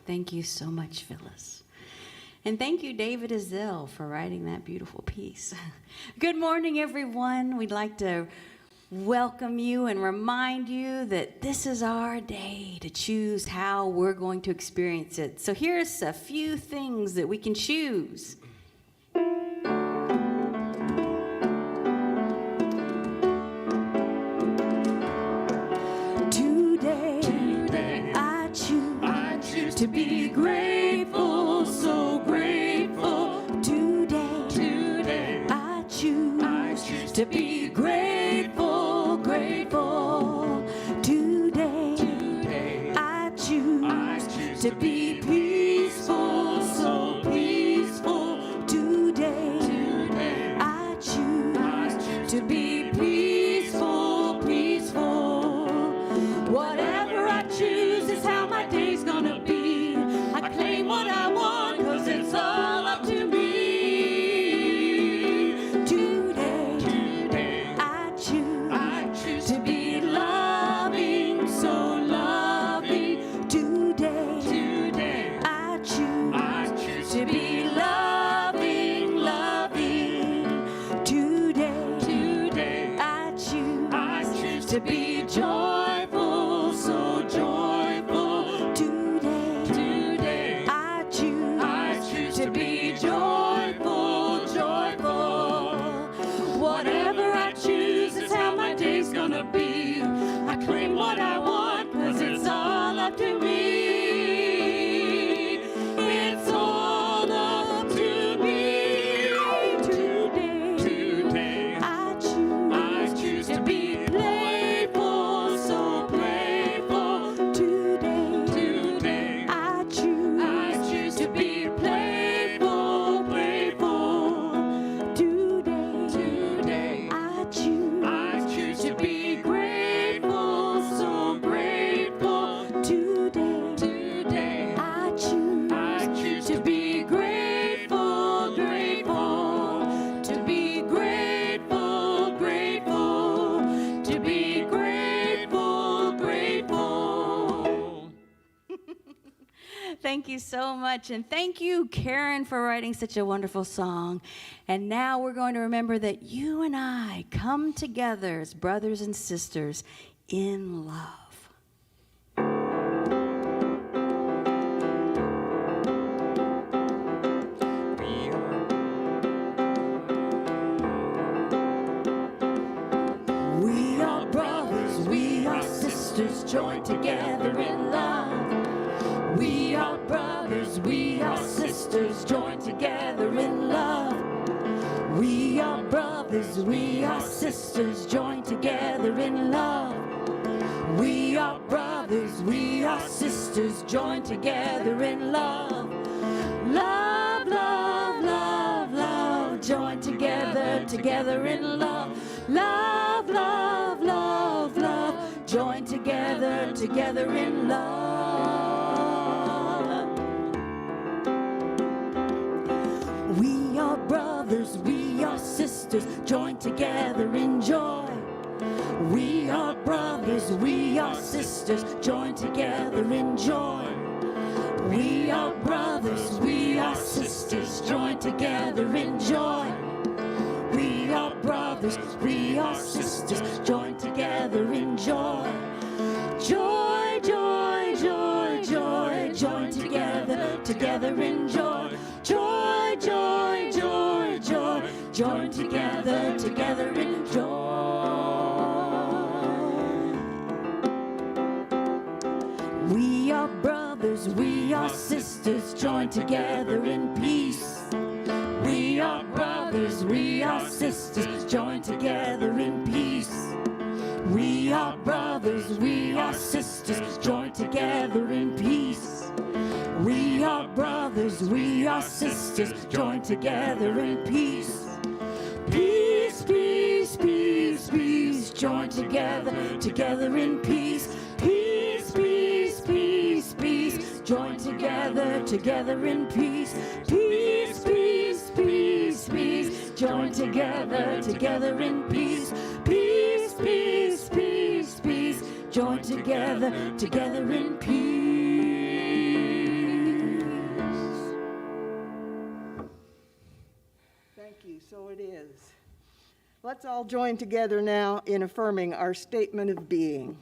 Thank you so much, Phyllis. And thank you, David Azell, for writing that beautiful piece. Good morning, everyone. We'd like to welcome you and remind you that this is our day to choose how we're going to experience it. So here's a few things that we can choose. Today I choose to be grateful, so grateful. Today I choose to be grateful, grateful. Today I choose to be peaceful, so peaceful. Today I choose to be peaceful, peaceful. Whatever I choose is how my day's gonna be. I claim what I want, 'cause it's all up to me. Today I choose to be loving, so loving. Today I choose to be loving, loving. Today I choose to be joyful, so thank you so much. And thank you, Karen, for writing such a wonderful song. And now we're going to remember that you and I come together as brothers and sisters in love. We are brothers, we are sisters, joined together in love. We are brothers, we are sisters, joined together in love. We are brothers, we are sisters, joined together in love. We are brothers, we are sisters, joined together in love. Love, love, love, love, joined together, together in love. Love, love, love, love, joined together, together in love. We are brothers, we are sisters, joined together in joy. We are brothers, we are sisters, joined together in joy. We are brothers, we are sisters, joined together in joy. We are brothers, we are sisters, joined together in joy. Joy, joy, joy, joy, joined together, together in joy. Joy, joy, joy, joy, joined together, together in joy. We are brothers, we are sisters, joined together in peace. We are brothers, we are sisters, joined together in peace. We are brothers, we are sisters, joined together in peace. We are brothers, we are sisters, joined together in peace. Peace, peace, peace, peace, joined together, together in peace. Peace, peace, peace, peace, joined together, together in peace. Peace, peace, peace, peace, joined together, together in peace. Peace, peace, peace, peace, joined together, together in peace. Thank you. So it is. Let's all join together now in affirming our statement of being.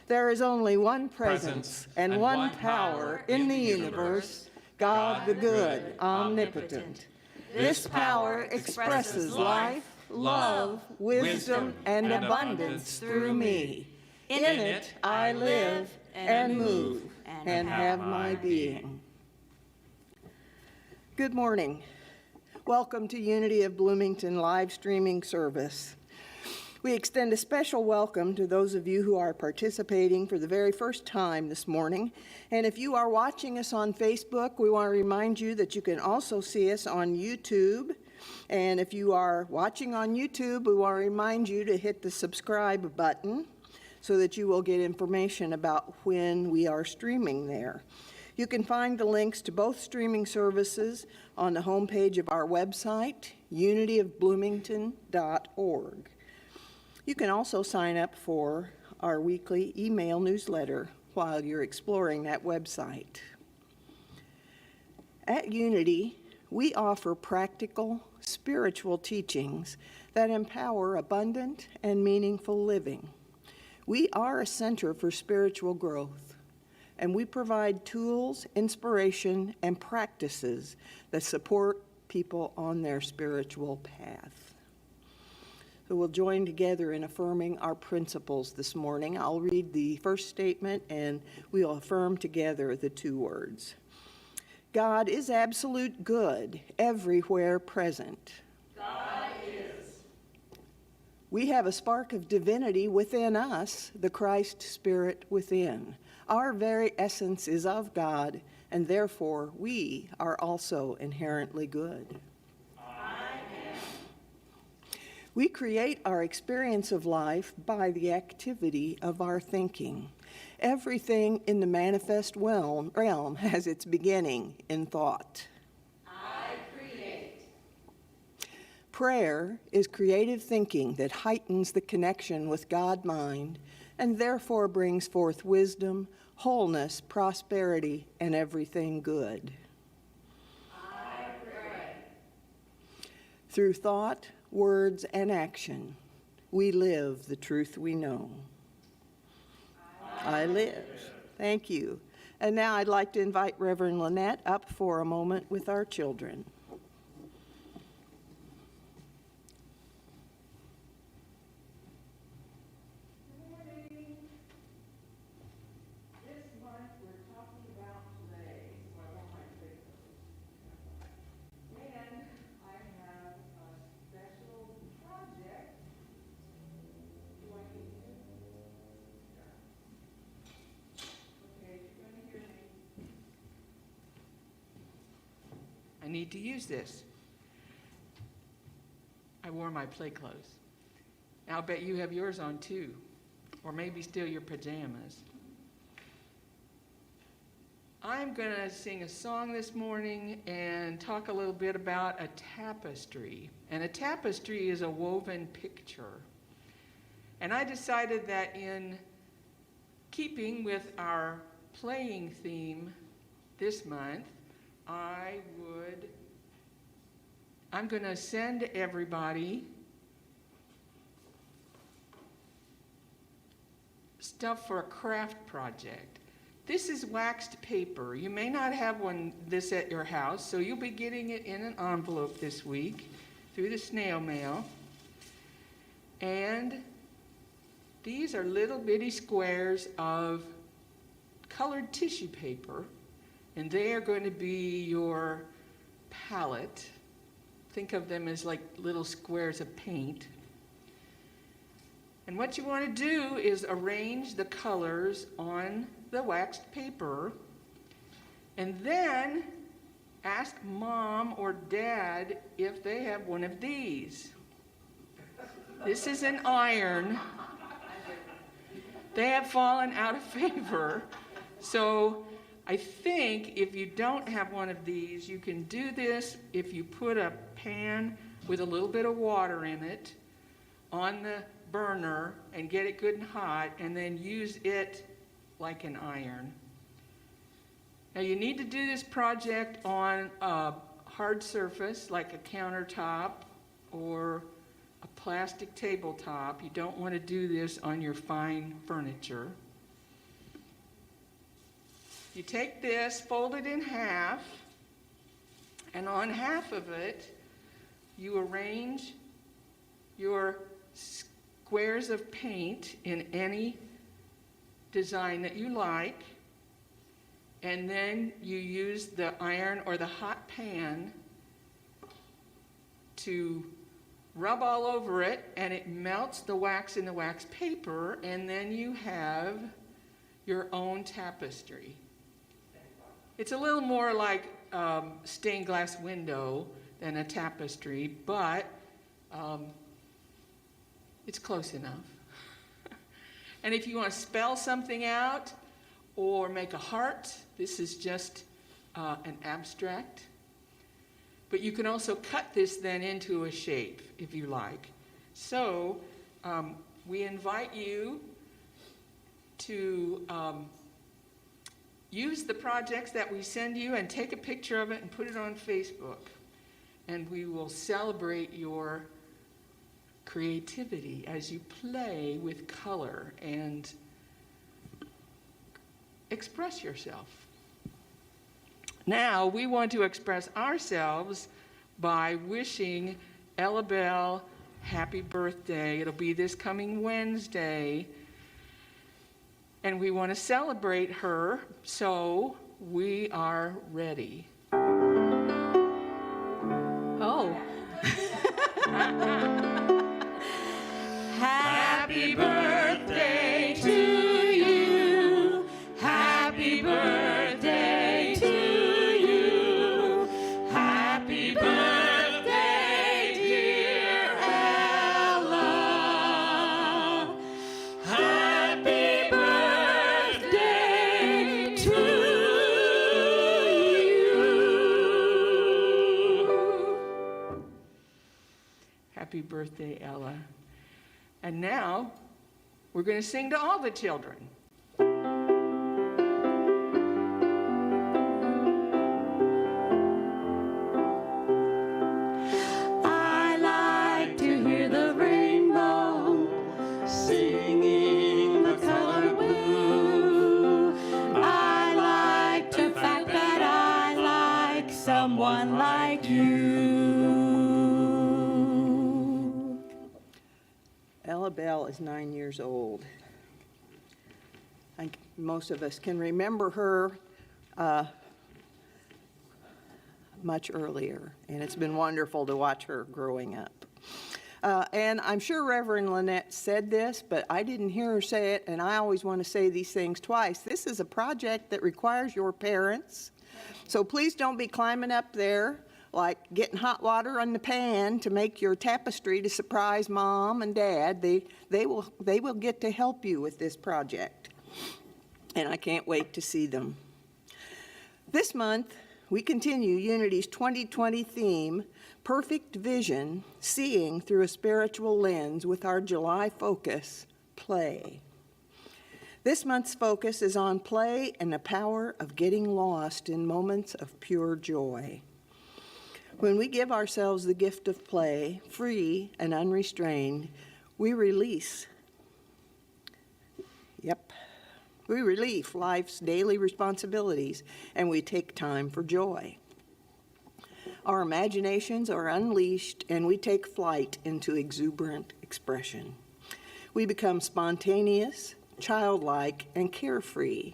There is only one presence and one power in the universe, God the good, omnipotent. This power expresses life, love, wisdom, and abundance through me. In it I live and move and have my being. Good morning. Welcome to Unity of Bloomington live streaming service. We extend a special welcome to those of you who are participating for the very first time this morning. And if you are watching us on Facebook, we want to remind you that you can also see us on YouTube. And if you are watching on YouTube, we want to remind you to hit the subscribe button so that you will get information about when we are streaming there. You can find the links to both streaming services on the homepage of our website, unityofbloomington.org. You can also sign up for our weekly email newsletter while you're exploring that website. At Unity, we offer practical, spiritual teachings that empower abundant and meaningful living. We are a center for spiritual growth, and we provide tools, inspiration, and practices that support people on their spiritual path. So we'll join together in affirming our principles this morning. I'll read the first statement, and we'll affirm together the two words. God is absolute good, everywhere present. God is. We have a spark of divinity within us, the Christ Spirit within. Our very essence is of God, and therefore we are also inherently good. We create our experience of life by the activity of our thinking. Everything in the manifest realm has its beginning in thought. I create. Prayer is creative thinking that heightens the connection with God-mind and therefore brings forth wisdom, wholeness, prosperity, and everything good. I pray. Through thought, words, and action, we live the truth we know. I live. Thank you. And now I'd like to invite Reverend Lynette up for a moment with our children. I need to use this. I wore my play clothes. I'll bet you have yours on too, or maybe still your pajamas. I'm going to sing a song this morning and talk a little bit about a tapestry. And a tapestry is a woven picture. And I decided that in keeping with our playing theme this month, I'm going to send everybody stuff for a craft project. This is waxed paper. You may not have this at your house, so you'll be getting it in an envelope this week through the snail mail. And these are little bitty squares of colored tissue paper, and they are going to be your palette. Think of them as like little squares of paint. And what you want to do is arrange the colors on the waxed paper, and then ask Mom or Dad if they have one of these. This is an iron. They have fallen out of favor. So I think if you don't have one of these, you can do this if you put a pan with a little bit of water in it on the burner and get it good and hot, and then use it like an iron. Now you need to do this project on a hard surface like a countertop or a plastic tabletop. You don't want to do this on your fine furniture. You take this, fold it in half, and on half of it, you arrange your squares of paint in any design that you like, and then you use the iron or the hot pan to rub all over it, and it melts the wax in the wax paper, and then you have your own tapestry. It's a little more like stained glass window than a tapestry, but it's close enough. And if you want to spell something out or make a heart, this is just an abstract. But you can also cut this then into a shape if you like. So we invite you to use the projects that we send you and take a picture of it and put it on Facebook. And we will celebrate your creativity as you play with color and express yourself. Now, we want to express ourselves by wishing Ella Bell happy birthday. It'll be this coming Wednesday. And we want to celebrate her, so we are ready. Oh. Happy birthday to you. Happy birthday to you. Happy birthday, dear Ella. Happy birthday to you. Happy birthday, Ella. And now, We're going to sing to all the children. I like to hear the rainbow singing the color blue. I like the fact that I like someone like you. Ella Bell is 9 years old. Most of us can remember her much earlier, and it's been wonderful to watch her growing up. And I'm sure Reverend Lynette said this, but I didn't hear her say it, and I always want to say these things twice. This is a project that requires your parents, so please don't be climbing up there like getting hot water on the pan to make your tapestry to surprise Mom and Dad. They will get to help you with this project, and I can't wait to see them. This month, we continue Unity's 2020 theme, Perfect Vision, Seeing Through a Spiritual Lens, with our July focus, Play. This month's focus is on play and the power of getting lost in moments of pure joy. When we give ourselves the gift of play, free and unrestrained, we release life's daily responsibilities, and we take time for joy. Our imaginations are unleashed, and we take flight into exuberant expression. We become spontaneous, childlike, and carefree,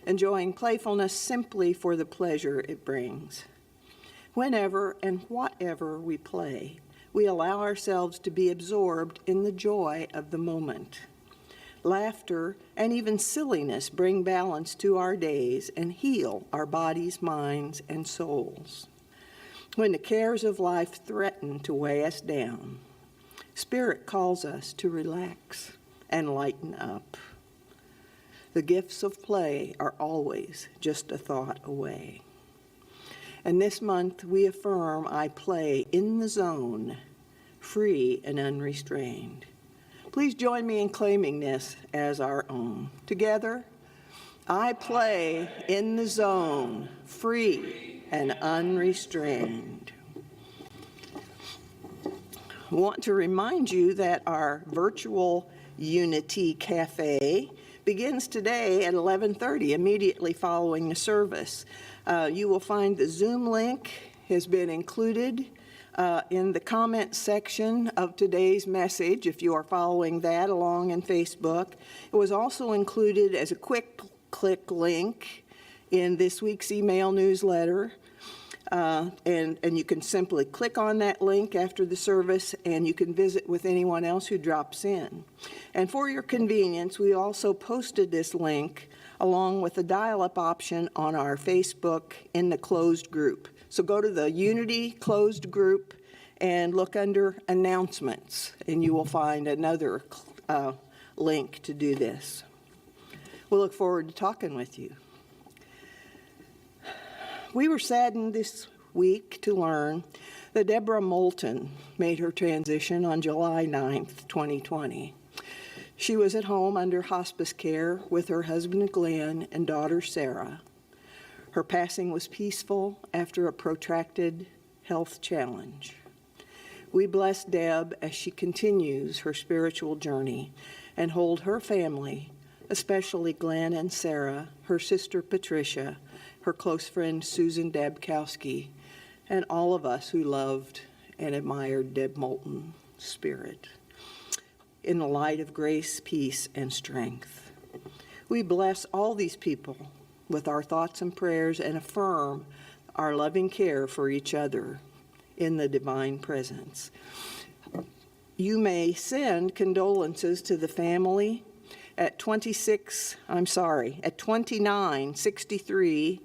enjoying playfulness simply for the pleasure it brings. Whenever and whatever we play, we allow ourselves to be absorbed in the joy of the moment. Laughter and even silliness bring balance to our days and heal our bodies, minds, and souls. When the cares of life threaten to weigh us down, Spirit calls us to relax and lighten up. The gifts of play are always just a thought away. And this month we affirm I play in the zone, free and unrestrained. Please join me in claiming this as our own. Together, I play in the zone, free and unrestrained. I want to remind you that our virtual Unity Cafe begins today at 11:30, immediately following the service. You will find the Zoom link has been included in the comment section of today's message, if you are following that along in Facebook. It was also included as a quick click link in this week's email newsletter. And you can simply click on that link after the service, and you can visit with anyone else who drops in. And for your convenience, we also posted this link along with the dial-up option on our Facebook in the closed group. So go to the Unity closed group and look under announcements, and you will find another link to do this. We look forward to talking with you. We were saddened this week to learn that Deborah Moulton made her transition on July 9th, 2020. She was at home under hospice care with her husband Glenn and daughter Sarah. Her passing was peaceful after a protracted health challenge. We bless Deb as she continues her spiritual journey and hold her family, especially Glenn and Sarah, her sister Patricia, her close friend Susan Dabkowski, and all of us who loved and admired Deb Moulton's spirit, in the light of grace, peace, and strength. We bless all these people with our thoughts and prayers and affirm our loving care for each other in the divine presence. You may send condolences to the family at 2963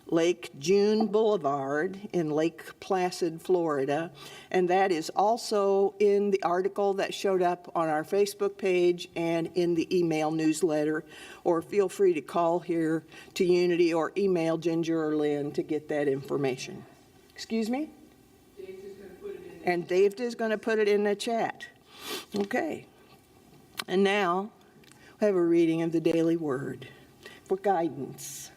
Lake June Boulevard in Lake Placid, Florida. And that is also in the article that showed up on our Facebook page and in the email newsletter. Or feel free to call here to Unity or email Ginger or Lynn to get that information. Excuse me? Dave's is going to put it in there. And Dave is going to put it in the chat. Okay. And now, We have a reading of the daily word for guidance.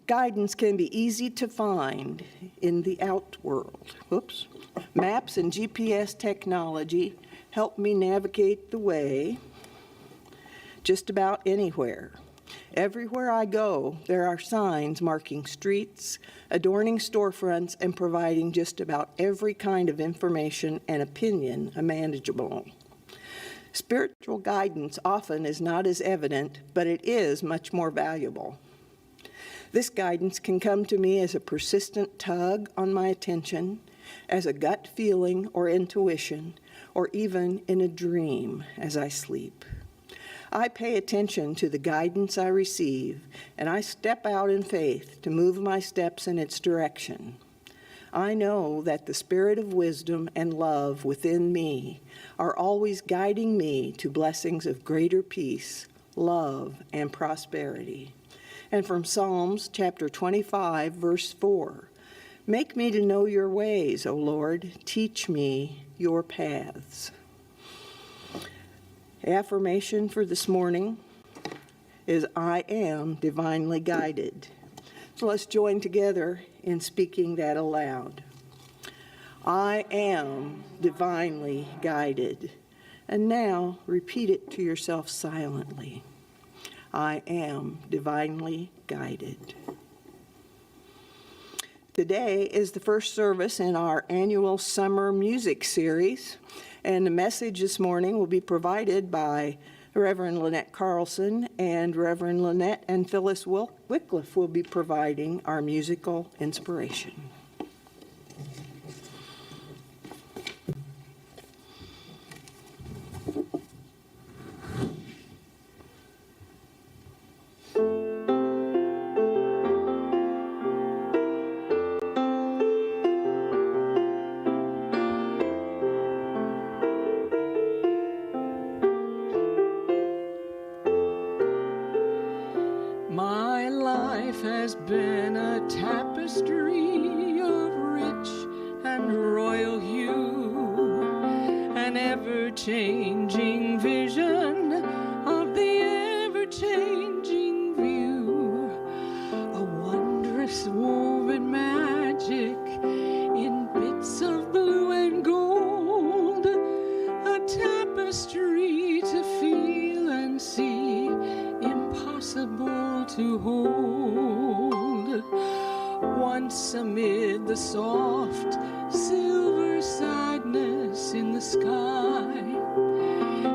Guidance can be easy to find in the outworld. Maps and GPS technology help me navigate the way just about anywhere. Everywhere I go, there are signs marking streets, adorning storefronts, and providing just about every kind of information and opinion imaginable. Spiritual guidance often is not as evident, but it is much more valuable. This guidance can come to me as a persistent tug on my attention, as a gut feeling or intuition, or even in a dream as I sleep. I pay attention to the guidance I receive, and I step out in faith to move my steps in its direction. I know that the spirit of wisdom and love within me are always guiding me to blessings of greater peace, love, and prosperity. And from Psalms chapter 25, verse 4, make me to know your ways, O Lord. Teach me your paths. Affirmation for this morning is I am divinely guided. So let's join together in speaking that aloud. I am divinely guided. And now repeat it to yourself silently. I am divinely guided. Today is the first service in our annual summer music series, and the message this morning will be provided by Reverend Lynette Carlson, and Reverend Lynette and Phyllis Wycliffe will be providing our musical inspiration. My life has been a tapestry of rich and royal hue, an ever-changing vision of the ever-changing view, a wondrous woven magic in bits of blue and gold, a tapestry to feel and see, impossible to hold. Once amid the soft silver sadness in the sky,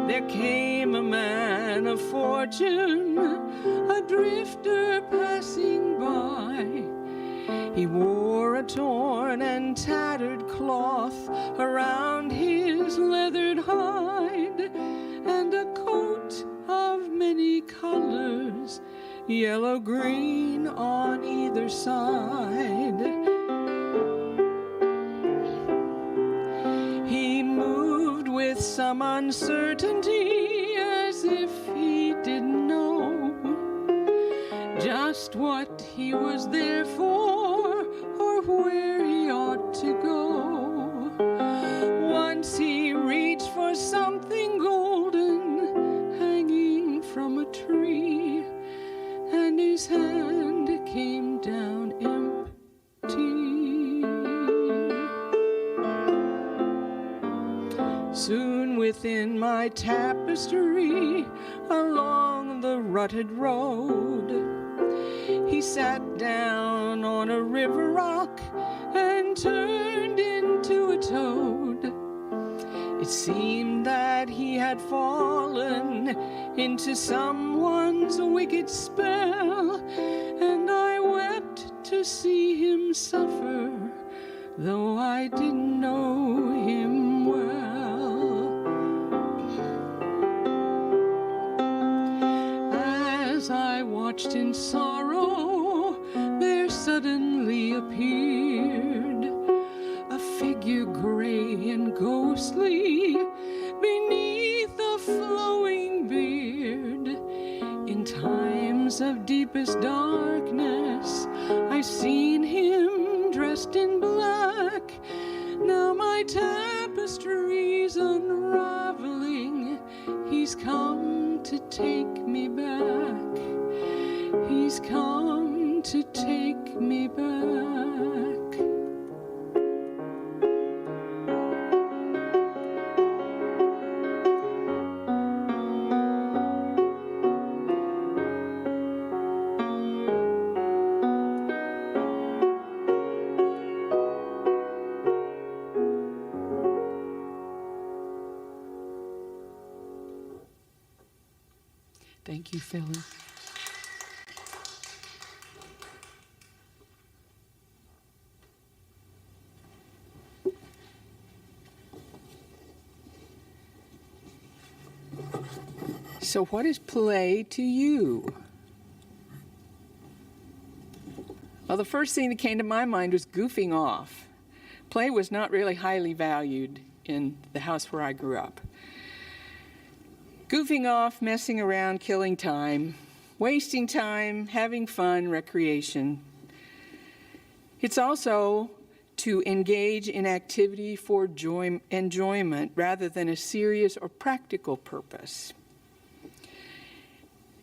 there came a man of fortune, a drifter passing by. He wore a torn and tattered cloth around his leathered hide, and a coat of many colors, yellow, green on either side. He moved with some uncertainty, as if he didn't know just what he was there for, or where he ought to go. Once he reached for something golden hanging from a tree, and his hand came down empty. Soon within my tapestry, along the rutted road, he sat down on a river rock and turned into a toad. It seemed that he had fallen into someone's wicked spell, and I wept to see him suffer, though I didn't know him well. As I watched in sorrow, there suddenly appeared a figure gray and ghostly beneath a flowing beard. In times of deepest darkness, I've seen him dressed in black. Now my tapestry's unraveling, He's come to take me back. He's come to take me back. Thank you, Phyllis. So what is play to you? Well, the first thing that came to my mind was goofing off. Play was not really highly valued in the house where I grew up. Goofing off, messing around, killing time, wasting time, having fun, recreation. It's also to engage in activity for enjoyment rather than a serious or practical purpose.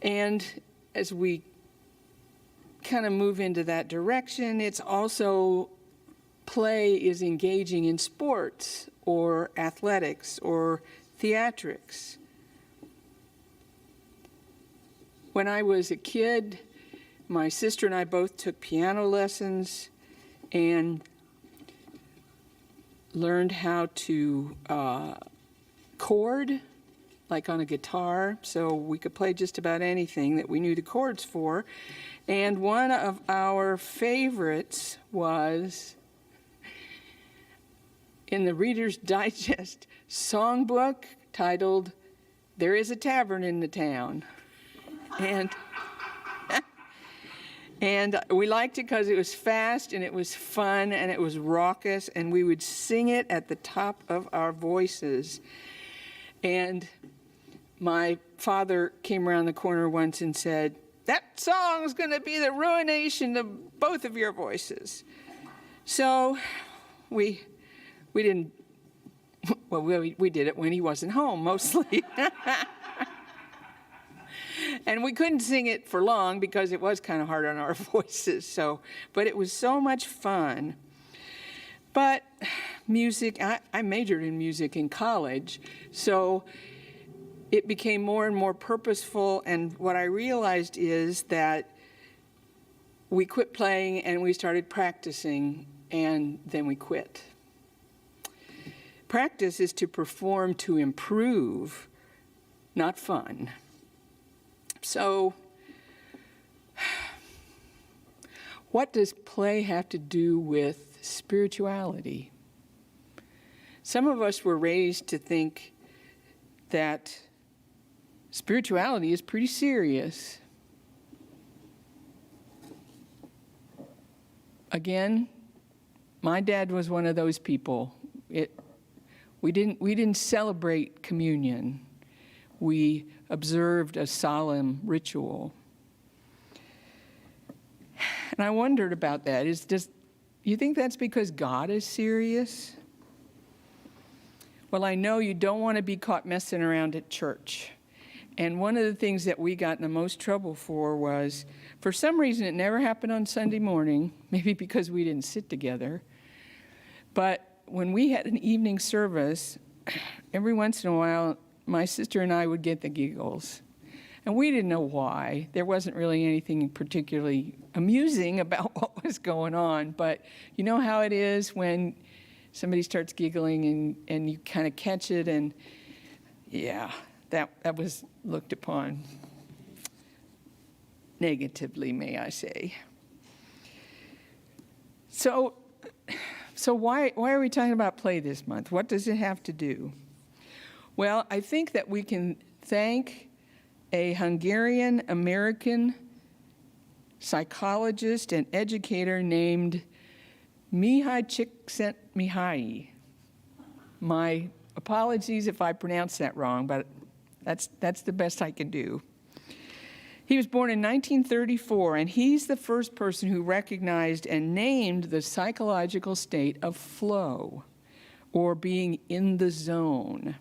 And as we kind of move into that direction, it's also play is engaging in sports or athletics or theatrics. When I was a kid, my sister and I both took piano lessons and learned how to chord, like on a guitar, so we could play just about anything that we knew the chords for. And one of our favorites was in the Reader's Digest songbook titled, "There is a Tavern in the Town." And we liked it because it was fast and it was fun and it was raucous, and we would sing it at the top of our voices. And my father came around the corner once and said, "That song's going to be the ruination of both of your voices." So we didn't, well, we did it when he wasn't home mostly. And we couldn't sing it for long because it was kind of hard on our voices. But it was so much fun. But music, I majored in music in college, so it became more and more purposeful. And what I realized is that we quit playing and we started practicing, and then we quit. Practice is to perform to improve, not fun. So, what does play have to do with spirituality? Some of us were raised to think that spirituality is pretty serious. Again, my dad was one of those people. We didn't celebrate communion. We observed a solemn ritual. And I wondered about that. You think that's because God is serious? Well, I know you don't want to be caught messing around at church. And one of the things that we got in the most trouble for was, for some reason, it never happened on Sunday morning, maybe because we didn't sit together. But when we had an evening service, every once in a while, my sister and I would get the giggles. And we didn't know why. There wasn't really anything particularly amusing about what was going on. But you know how it is when somebody starts giggling and you kind of catch it, and yeah, that was looked upon negatively, may I say. So why are we talking about play this month? What does it have to do? Well, I think that we can thank a Hungarian-American psychologist and educator named Mihaly Csikszentmihalyi. My apologies if I pronounce that wrong, but that's the best I can do. He was born in 1934, and he's the first person who recognized and named the psychological state of flow, or being in the zone.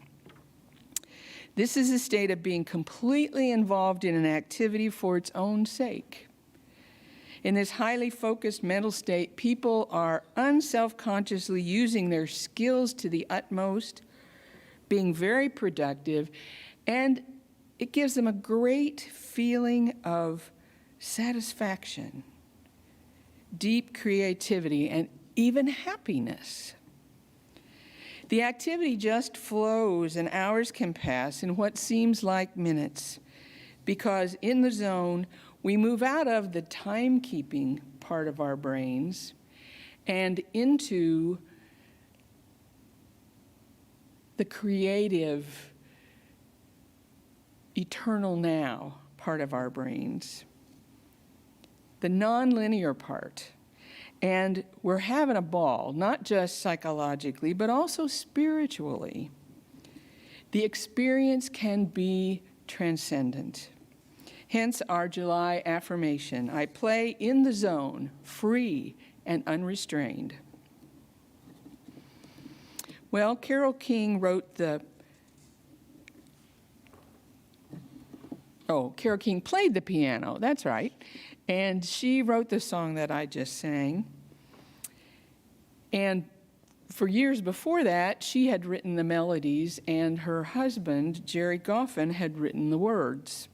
This is a state of being completely involved in an activity for its own sake. In this highly focused mental state, people are unselfconsciously using their skills to the utmost, being very productive, and it gives them a great feeling of satisfaction, deep creativity, and even happiness. The activity just flows, and hours can pass in what seems like minutes, because in the zone, we move out of the timekeeping part of our brains and into the creative, eternal now part of our brains, the nonlinear part. And we're having a ball, not just psychologically, but also spiritually. The experience can be transcendent. Hence our July affirmation, I play in the zone, free and unrestrained. Well, Carole King Carole King played the piano, that's right. And she wrote the song that I just sang. And for years before that, she had written the melodies, and her husband, Jerry Goffin, had written the words.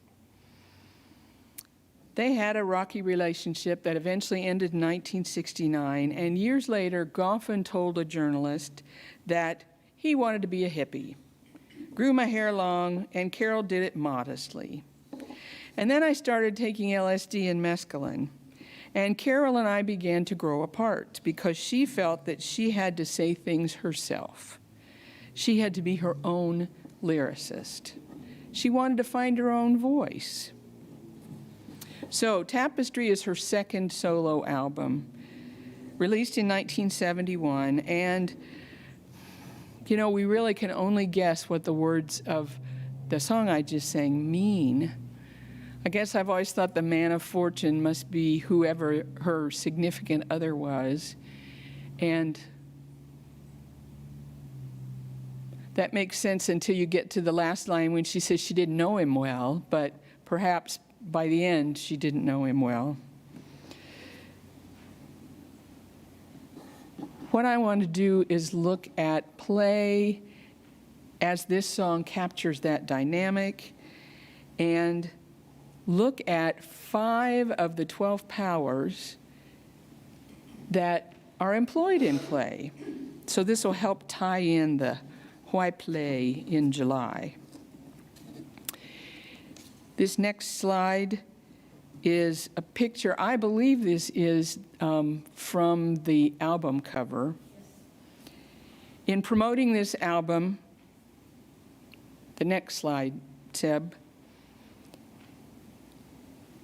They had a rocky relationship that eventually ended in 1969, and years later, Goffin told a journalist that he wanted to be a hippie. Grew my hair long, and Carole did it modestly. And then I started taking LSD and mescaline, and Carole and I began to grow apart because she felt that she had to say things herself. She had to be her own lyricist. She wanted to find her own voice. So Tapestry is her second solo album, released in 1971, and we really can only guess what the words of the song I just sang mean. I guess I've always thought the man of fortune must be whoever her significant other was, and that makes sense until you get to the last line when she says she didn't know him well, but perhaps by the end she didn't know him well. What I want to do is look at play as this song captures that dynamic, and look at 5 of the 12 powers that are employed in play. So this will help tie in the why play in July. This next slide is a picture. I believe this is from the album cover. In promoting this album, the next slide, Seb,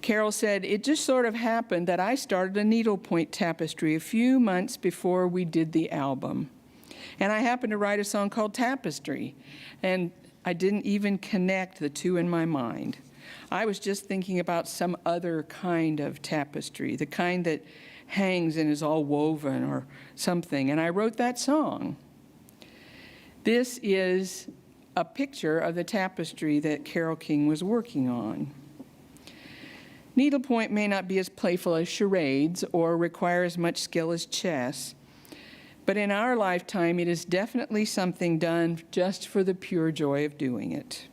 Carole said, it just sort of happened that I started a needlepoint tapestry a few months before we did the album. And I happened to write a song called Tapestry, and I didn't even connect the two in my mind. I was just thinking about some other kind of tapestry, the kind that hangs and is all woven or something, and I wrote that song. This is a picture of the tapestry that Carole King was working on. Needlepoint may not be as playful as charades or require as much skill as chess, but in our lifetime it is definitely something done just for the pure joy of doing it.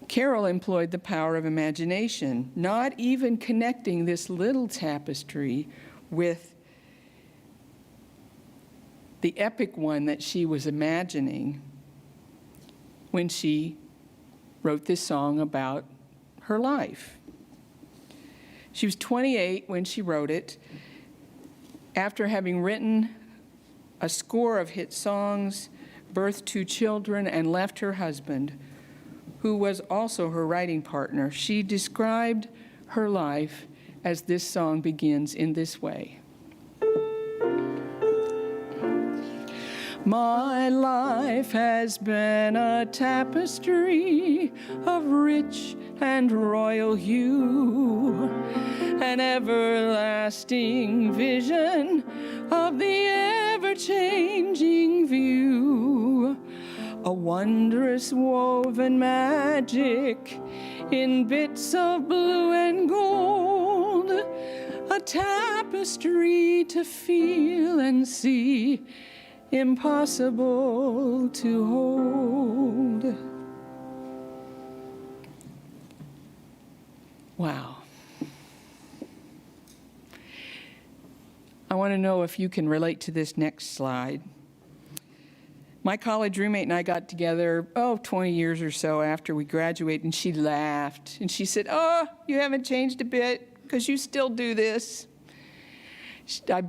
Carole employed the power of imagination, not even connecting this little tapestry with the epic one that she was imagining when she wrote this song about her life. She was 28 when she wrote it, after having written a score of hit songs, birthed 2 children, and left her husband, who was also her writing partner. She described her life as this song begins in this way. My life has been a tapestry of rich and royal hue, an everlasting vision of the ever-changing view a wondrous woven magic in bits of blue and gold, a tapestry to feel and see, impossible to hold. Wow. I want to know if you can relate to this next slide. My college roommate and I got together, 20 years or so after we graduated, and she laughed. And she said, "Oh, you haven't changed a bit, because you still do this." I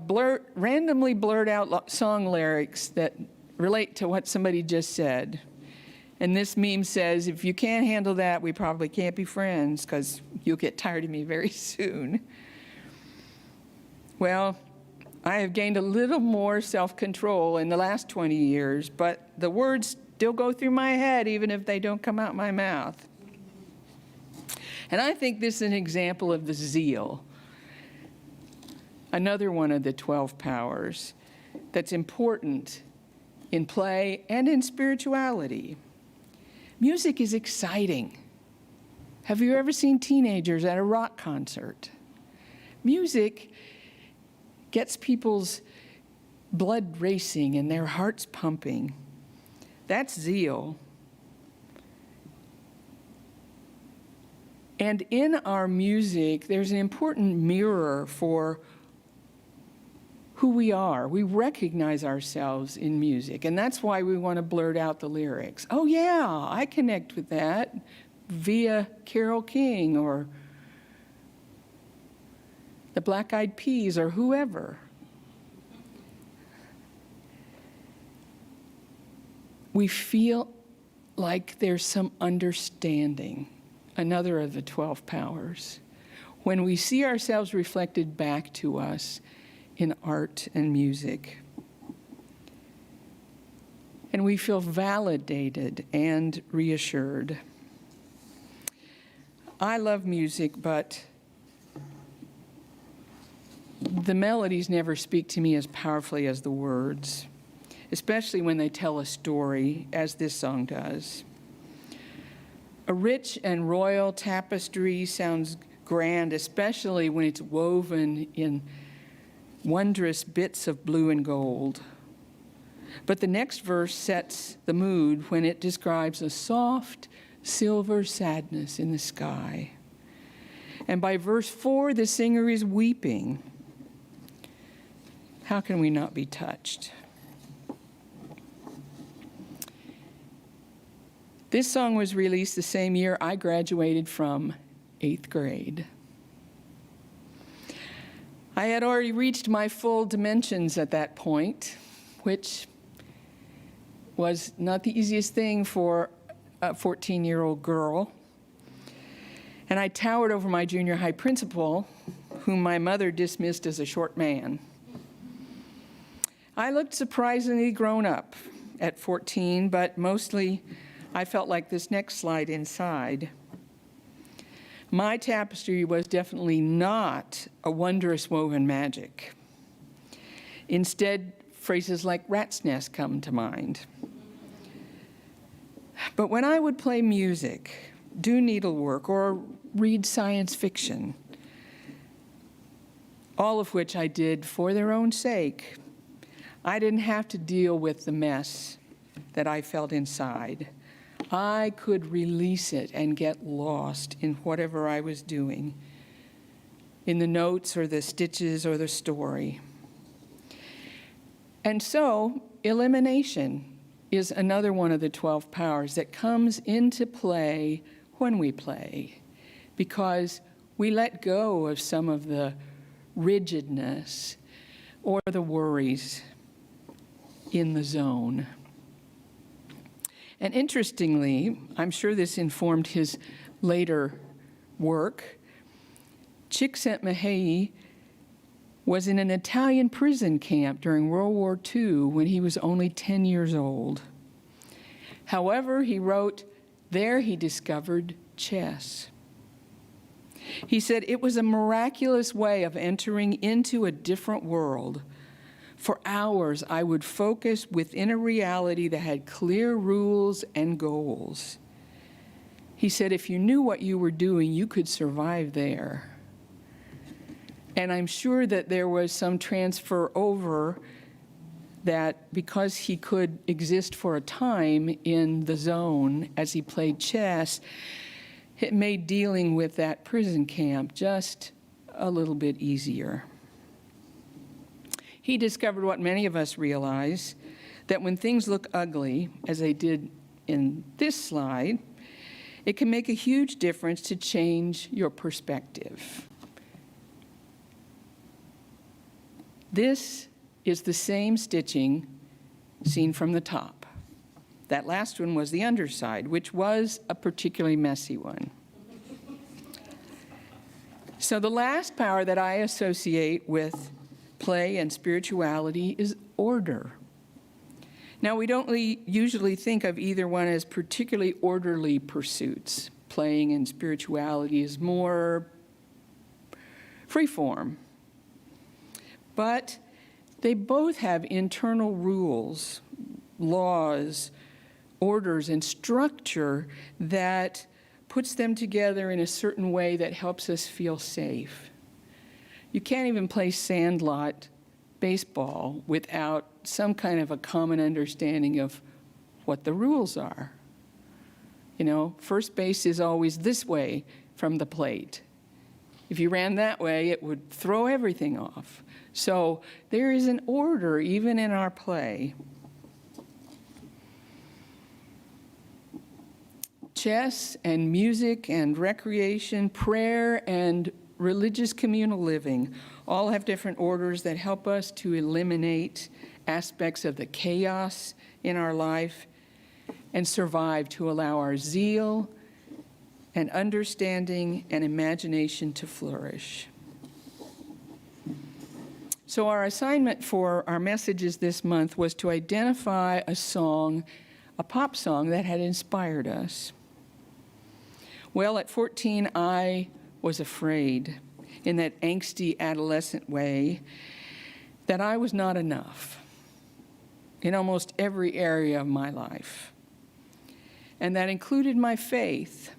randomly blurt out song lyrics that relate to what somebody just said. And this meme says, if you can't handle that, we probably can't be friends, because you'll get tired of me very soon. Well, I have gained a little more self-control in the last 20 years, but the words still go through my head even if they don't come out my mouth. And I think this is an example of the zeal, another one of the 12 powers that's important in play and in spirituality. Music is exciting. Have you ever seen teenagers at a rock concert? Music gets people's blood racing and their hearts pumping. That's zeal. And in our music, there's an important mirror for who we are. We recognize ourselves in music, and that's why we want to blurt out the lyrics. Oh yeah, I connect with that via Carole King or the Black Eyed Peas or whoever. We feel like there's some understanding, another of the 12 powers, when we see ourselves reflected back to us in art and music. And we feel validated and reassured. I love music, but the melodies never speak to me as powerfully as the words, especially when they tell a story, as this song does. A rich and royal tapestry sounds grand, especially when it's woven in wondrous bits of blue and gold. But the next verse sets the mood when it describes a soft, silver sadness in the sky. And by verse 4, the singer is weeping. How can we not be touched? This song was released the same year I graduated from 8th grade. I had already reached my full dimensions at that point, which was not the easiest thing for a 14-year-old girl. And I towered over my junior high principal, whom my mother dismissed as a short man. I looked surprisingly grown up at 14, but mostly I felt like this next slide inside. My tapestry was definitely not a wondrous woven magic. Instead, phrases like rat's nest come to mind. But when I would play music, do needlework, or read science fiction, all of which I did for their own sake, I didn't have to deal with the mess that I felt inside. I could release it and get lost in whatever I was doing, in the notes or the stitches or the story. And so, elimination is another one of the 12 powers that comes into play when we play, because we let go of some of the rigidness or the worries in the zone. And interestingly, I'm sure this informed his later work, Csikszentmihalyi was in an Italian prison camp during World War II when he was only 10 years old. However, he wrote, there he discovered chess. He said it was a miraculous way of entering into a different world, For hours, I would focus within a reality that had clear rules and goals. He said, if you knew what you were doing, you could survive there. And I'm sure that there was some transfer over that because he could exist for a time in the zone as he played chess, it made dealing with that prison camp just a little bit easier. He discovered what many of us realize, that when things look ugly, as they did in this slide, it can make a huge difference to change your perspective. This is the same stitching seen from the top. That last one was the underside, which was a particularly messy one. So the last power that I associate with play and spirituality is order. Now, we don't usually think of either one as particularly orderly pursuits. Playing and spirituality is more freeform. But they both have internal rules, laws, orders, and structure that puts them together in a certain way that helps us feel safe. You can't even play sandlot baseball without some kind of a common understanding of what the rules are. You know, first base is always this way from the plate. If you ran that way, it would throw everything off. So there is an order even in our play. Chess and music and recreation, prayer and religious communal living all have different orders that help us to eliminate aspects of the chaos in our life and survive to allow our zeal and understanding and imagination to flourish. So our assignment for our messages this month was to identify a song, a pop song that had inspired us. Well, at 14, I was afraid in that angsty adolescent way that I was not enough in almost every area of my life. And that included my faith.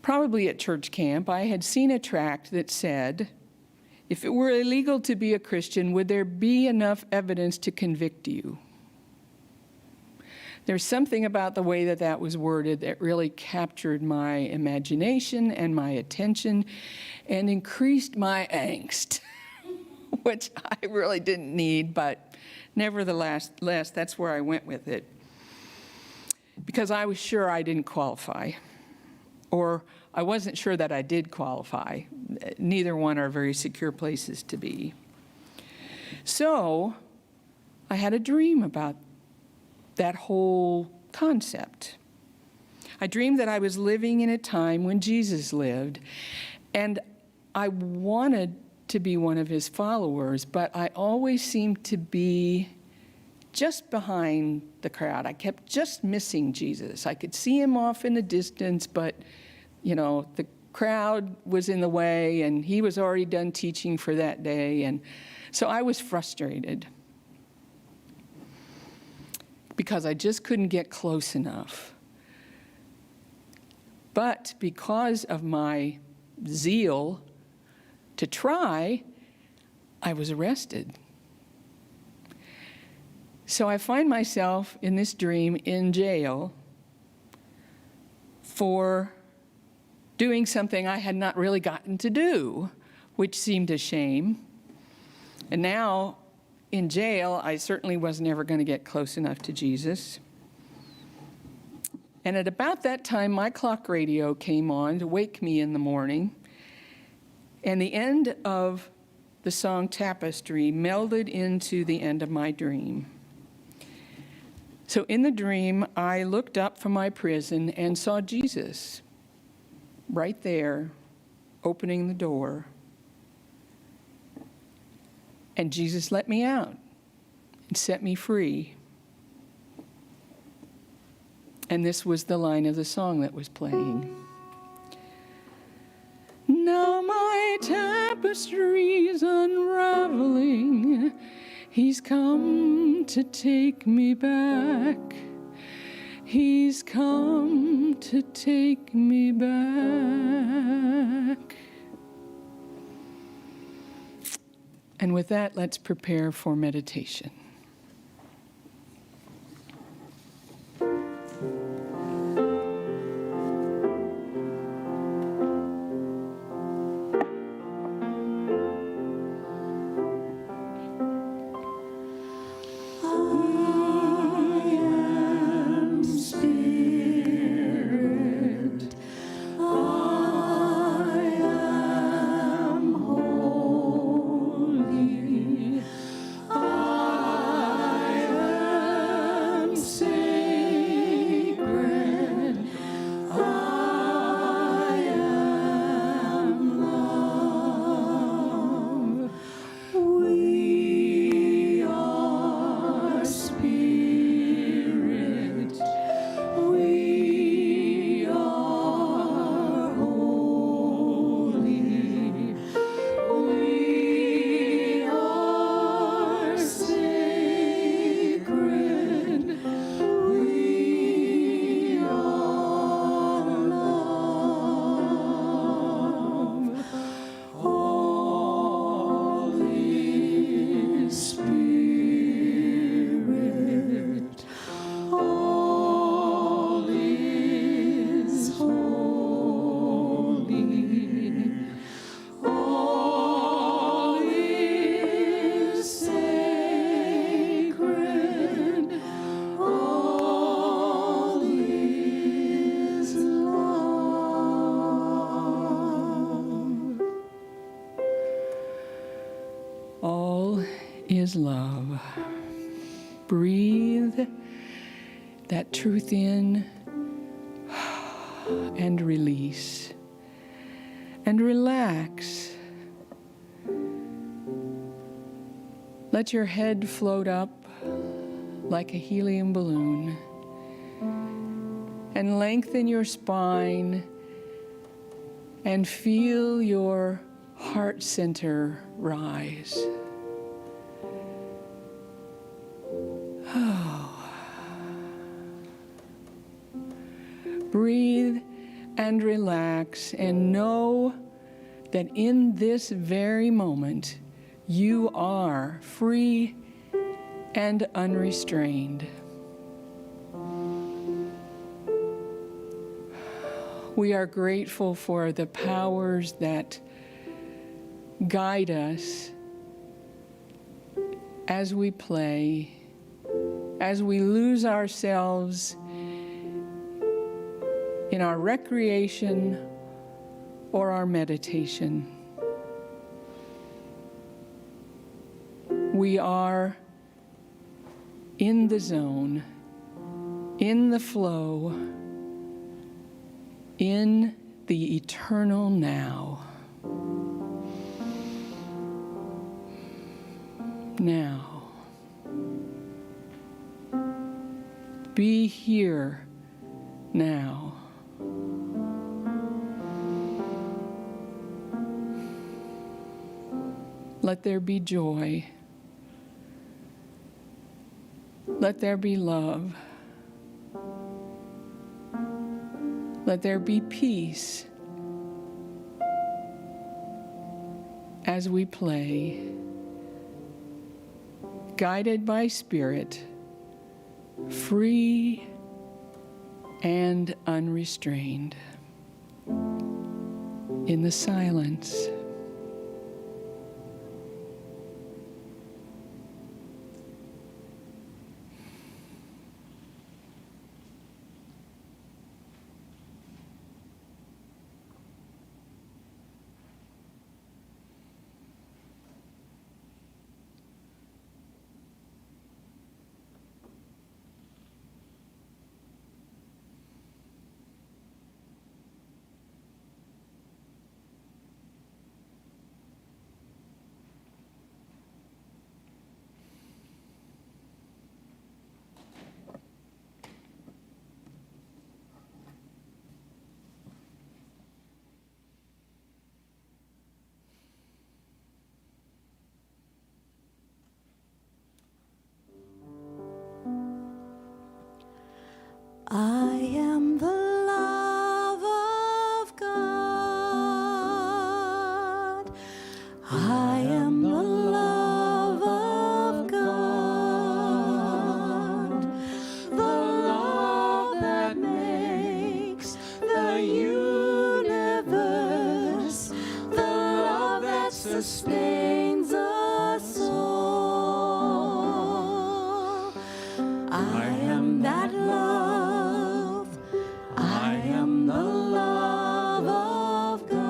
Probably at church camp, I had seen a tract that said, if it were illegal to be a Christian, would there be enough evidence to convict you? There's something about the way that that was worded that really captured my imagination and my attention and increased my angst, which I really didn't need, but nevertheless, that's where I went with it. Because I was sure I didn't qualify, or I wasn't sure that I did qualify. Neither one are very secure places to be. So I had a dream about that whole concept. I dreamed that I was living in a time when Jesus lived, and I wanted to be one of his followers, but I always seemed to be just behind the crowd. I kept just missing Jesus. I could see him off in the distance, but, you know, the crowd was in the way, and he was already done teaching for that day, and so I was frustrated because I just couldn't get close enough. But because of my zeal to try, I was arrested. So I find myself in this dream in jail for doing something I had not really gotten to do, which seemed a shame. And now, in jail, I certainly was never going to get close enough to Jesus. And at about that time, my clock radio came on to wake me in the morning, and the end of the song Tapestry melded into the end of my dream. So in the dream, I looked up from my prison and saw Jesus right there, opening the door. And Jesus let me out and set me free. And this was the line of the song that was playing. Now my tapestry's unraveling. He's come to take me back. He's come to take me back. And with that, let's prepare for meditation. Is love. Breathe that truth in and release and relax. Let your head float up like a helium balloon and lengthen your spine and feel your heart center rise. Breathe and relax and know that in this very moment you are free and unrestrained. We are grateful for the powers that guide us as we play, as we lose ourselves in our recreation or our meditation. We are in the zone, in the flow, in the eternal now. Now. Be here now. Let there be joy. Let there be love. Let there be peace as we play, guided by Spirit, free and unrestrained. In the silence. I am the love of God, the love that makes the universe, the love that sustains us all. I am that love. I am the love of God.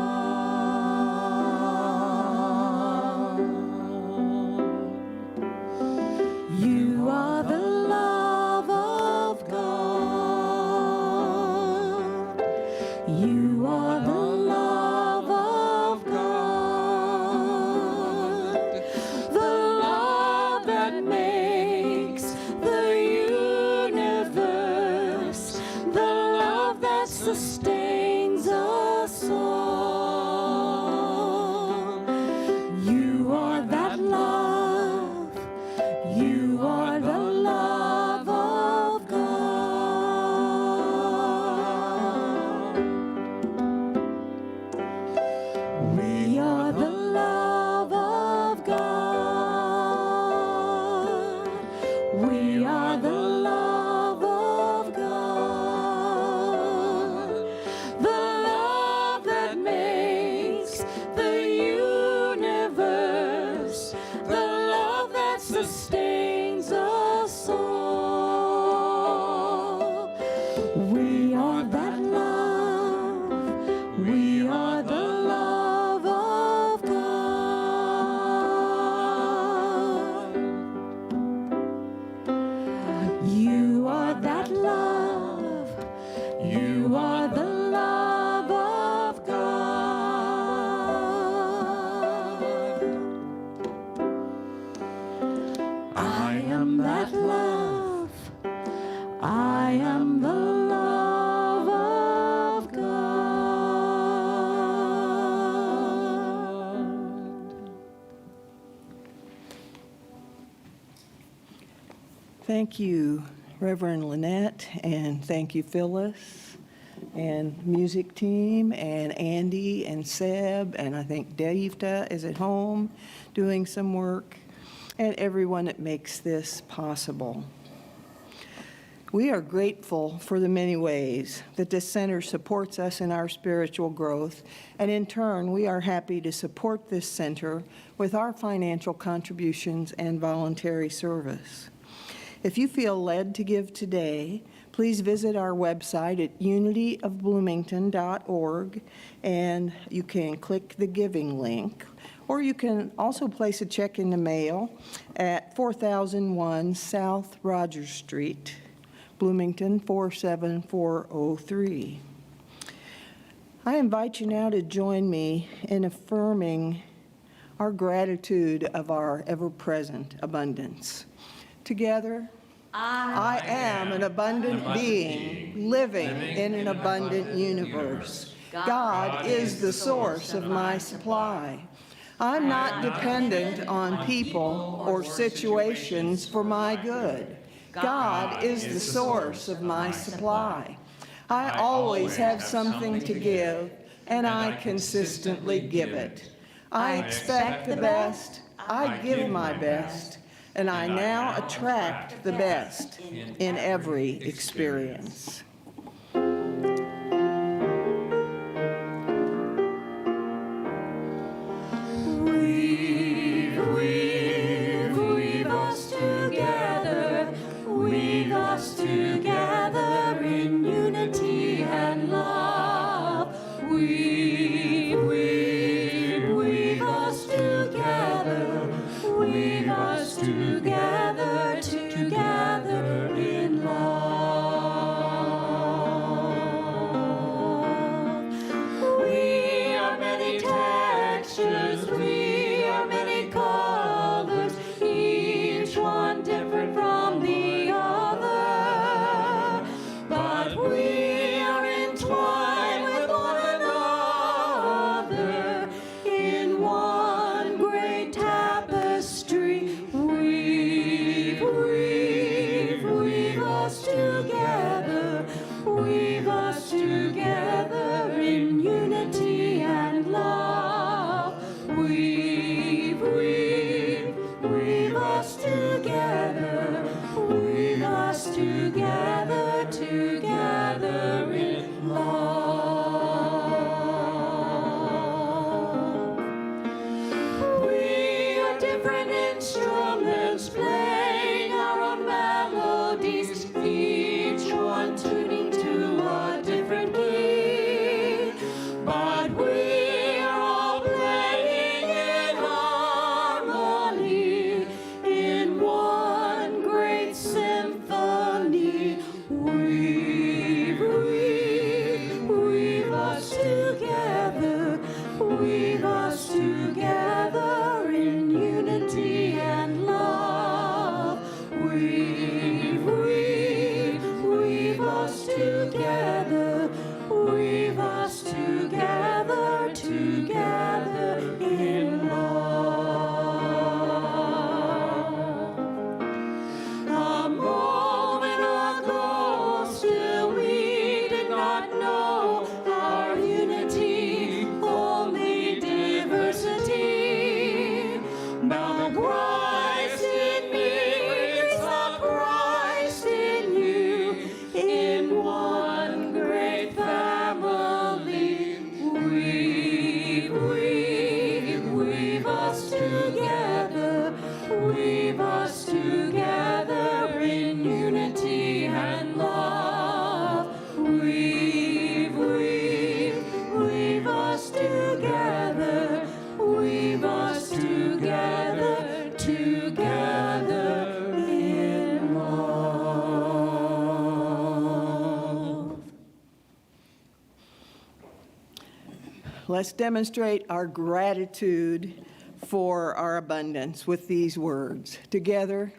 You are the love of God. You are the love of God. The love that makes the universe, the love that sustains us all. You are that love. You are the love of God. We are the love of God. We are the love of God. The love that makes the universe, the love that sustains us all. We are that love. We are the love of God. You are that love. You are the love of God. I am that love. I am the love of God. Thank you, Reverend Lynette, and thank you, Phyllis, and music team, and Andy, and Seb, and I think Devta is at home doing some work, and everyone that makes this possible. We are grateful for the many ways that this center supports us in our spiritual growth, and in turn, we are happy to support this center with our financial contributions and voluntary service. If you feel led to give today, please visit our website at unityofbloomington.org, and you can click the giving link, or you can also place a check in the mail at 4001 South Rogers Street, Bloomington 47403. I invite you now to join me in affirming our gratitude of our ever-present abundance. Together, I am an abundant being living in an abundant universe. God is the source of my supply. I'm not dependent on people or situations for my good. God is the source of my supply. I always have something to give, and I consistently give it. I expect the best, I give my best, and I now attract the best in every experience. Weave us together, weave us together in unity and love. Weave us together, weave us together in love. must together, we must together, together in love. Let's demonstrate our gratitude for our abundance with these words. Together,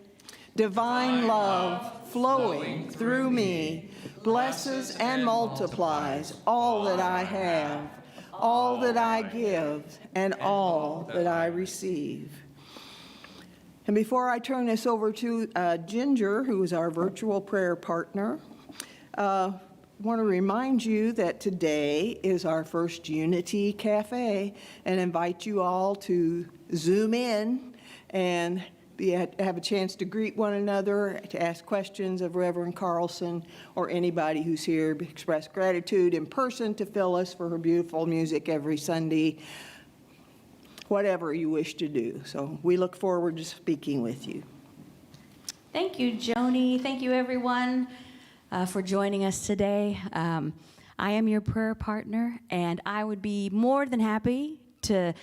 divine love flowing through me blesses and multiplies all that I have, all that I give, and all that I receive. And before I turn this over to Ginger, who is our virtual prayer partner, I want to remind you that today is our first Unity Cafe, and invite you all to Zoom in and have a chance to greet one another, to ask questions of Reverend Carlson or anybody who's here, express gratitude in person to Phyllis for her beautiful music every Sunday, whatever you wish to do. So we look forward to speaking with you. Thank you, Joni. Thank you, everyone, for joining us today. I am your prayer partner, and I would be more than happy to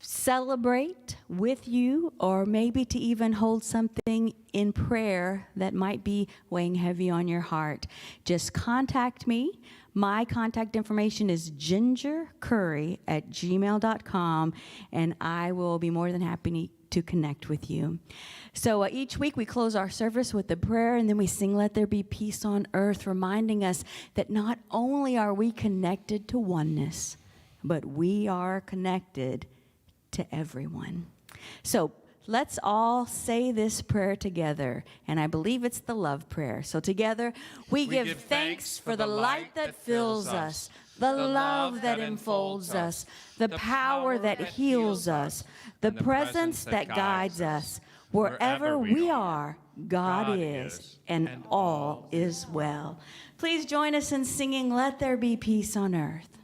celebrate with you, or maybe to even hold something in prayer that might be weighing heavy on your heart. Just contact me. My contact information is gingercurry@gmail.com, and I will be more than happy to connect with you. So each week we close our service with a prayer, and then we sing "Let There Be Peace on Earth," reminding us that not only are we connected to oneness, but we are connected to everyone. So let's all say this prayer together, and I believe it's the love prayer. So together, we give thanks for the light that fills us, the love that enfolds us, the power that heals us, the presence that guides us. Wherever we are, God is, and all is well. Please join us in singing "Let There Be Peace on Earth."